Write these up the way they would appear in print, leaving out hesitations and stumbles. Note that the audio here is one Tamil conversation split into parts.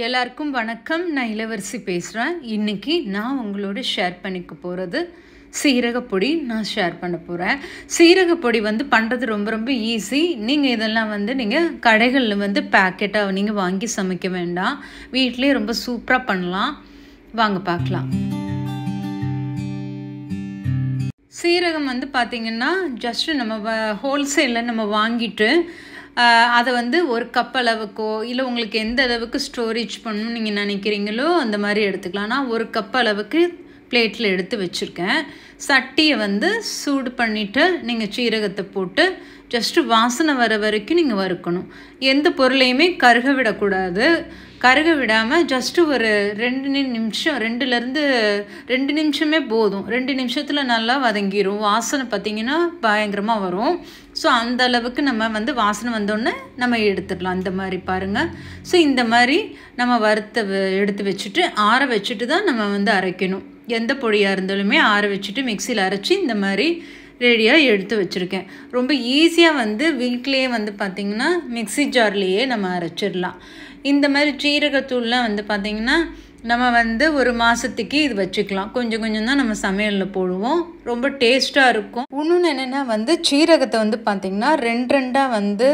எல்லாருக்கும் வணக்கம். நான் இளவரசி பேசுகிறேன். இன்றைக்கி நான் உங்களோட ஷேர் பண்ணிக்க போகிறது சீரகப்பொடி நான் ஷேர் பண்ண போகிறேன். சீரகப்பொடி பண்ணுறது ரொம்ப ரொம்ப ஈஸி. நீங்கள் இதெல்லாம் நீங்கள் கடைகளில் பேக்கெட்டாக நீங்கள் வாங்கி சமைக்க வேண்டாம். வீட்டிலே ரொம்ப சூப்பராக பண்ணலாம். வாங்க பார்க்கலாம். சீரகம் பார்த்திங்கன்னா ஜஸ்ட்டு நம்ம ஹோல்சேலில் நம்ம வாங்கிட்டு அதை ஒரு கப் அளவுக்கோ இல்லை உங்களுக்கு எந்த அளவுக்கு ஸ்டோரேஜ் பண்ணணும்னு நீங்கள் நினைக்கிறீங்களோ அந்த மாதிரி எடுத்துக்கலாம். நான் ஒரு கப் அளவுக்கு பிளேட்டில் எடுத்து வச்சுருக்கேன். சட்டியை சூடு பண்ணிவிட்டு நீங்கள் சீரகத்தை போட்டு ஜஸ்ட்டு வாசனை வர வரைக்கும் நீங்கள் வறுக்கணும். எந்த பொருளையுமே கருக விடக்கூடாது. கருக விடாமல் ஜஸ்ட்டு ஒரு 2 நிமிஷம் 2 நிமிஷமே போதும். 2 நிமிஷத்தில் நல்லா வதங்கிடும். வாசனை பார்த்திங்கன்னா பயங்கரமாக வரும். ஸோ அந்த அளவுக்கு நம்ம வாசனை வந்தோடனே நம்ம எடுத்துடலாம். இந்த மாதிரி பாருங்கள். ஸோ இந்த மாதிரி நம்ம எடுத்து வச்சுட்டு ஆற வச்சுட்டு தான் நம்ம அரைக்கணும். எந்த பொடியாக இருந்தாலுமே ஆற வச்சுட்டு மிக்சியில் அரைச்சி இந்த மாதிரி ரெடியாக எடுத்து வச்சுருக்கேன். ரொம்ப ஈஸியாக வீட்டிலையே பார்த்திங்கன்னா மிக்சி ஜார்லேயே நம்ம அரைச்சிடலாம். இந்த மாதிரி சீரகத்தூள்லாம் பார்த்திங்கன்னா நம்ம ஒரு மாதத்துக்கு இது வச்சுக்கலாம். கொஞ்சம் கொஞ்சம் தான் நம்ம சமையலில் போடுவோம். ரொம்ப டேஸ்ட்டாக இருக்கும். இன்னொன்று என்னென்னா சீரகத்தை பார்த்திங்கன்னா 2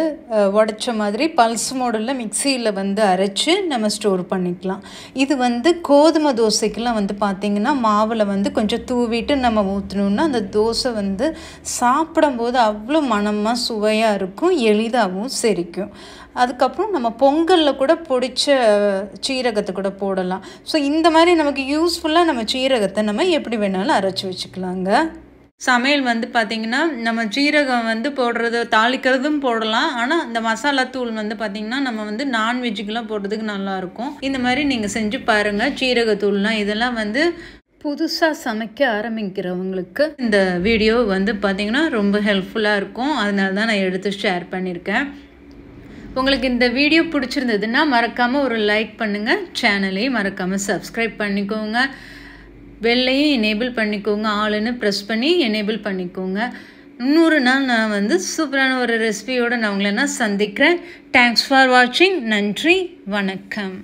உடைச்ச மாதிரி பல்ஸ் மோடில் மிக்சியில் அரைச்சி நம்ம ஸ்டோர் பண்ணிக்கலாம். இது கோதுமை தோசைக்கெல்லாம் பார்த்திங்கன்னா மாவில் கொஞ்சம் தூவிட்டு நம்ம ஊற்றணுன்னா அந்த தோசை சாப்பிடும்போது அவ்வளோ மணமாக சுவையாக இருக்கும். எளிதாகவும் செரிக்கும். அதுக்கப்புறம் நம்ம பொங்கலில் கூட பொடிச்ச சீரகத்தை கூட போடலாம். ஸோ இந்த மாதிரி நமக்கு யூஸ்ஃபுல்லாக நம்ம சீரகத்தை நம்ம எப்படி வேணாலும் அரைச்சி வச்சுக்கலாங்க. சமையல் பார்த்திங்கன்னா நம்ம சீரகம் போடுறது தாளிக்கிறதும் போடலாம். ஆனால் இந்த மசாலா தூள் பார்த்திங்கன்னா நம்ம நான்வெஜ்ஜுக்கெலாம் போடுறதுக்கு நல்லாயிருக்கும். இந்த மாதிரி நீங்கள் செஞ்சு பாருங்கள். சீரகத்தூள்லாம் இதெல்லாம் புதுசாக சமைக்க ஆரம்பிக்கிறவங்களுக்கு இந்த வீடியோ பார்த்திங்கன்னா ரொம்ப ஹெல்ப்ஃபுல்லாக இருக்கும். அதனால தான் நான் எடுத்து ஷேர் பண்ணியிருக்கேன். உங்களுக்கு இந்த வீடியோ பிடிச்சிருந்ததுன்னா மறக்காமல் ஒரு லைக் பண்ணுங்கள். சேனலையும் மறக்காமல் சப்ஸ்கிரைப் பண்ணிக்கோங்க. பெல்லையும் எனேபிள் பண்ணிக்கோங்க. ஆளுன்னு ப்ரெஸ் பண்ணி எனேபிள் பண்ணிக்கோங்க. இன்னொரு நாள் நான் சூப்பரான ஒரு ரெசிபியோடு நான் உங்களை சந்திக்கிறேன். தேங்க்ஸ் ஃபார் வாட்சிங். நன்றி, வணக்கம்.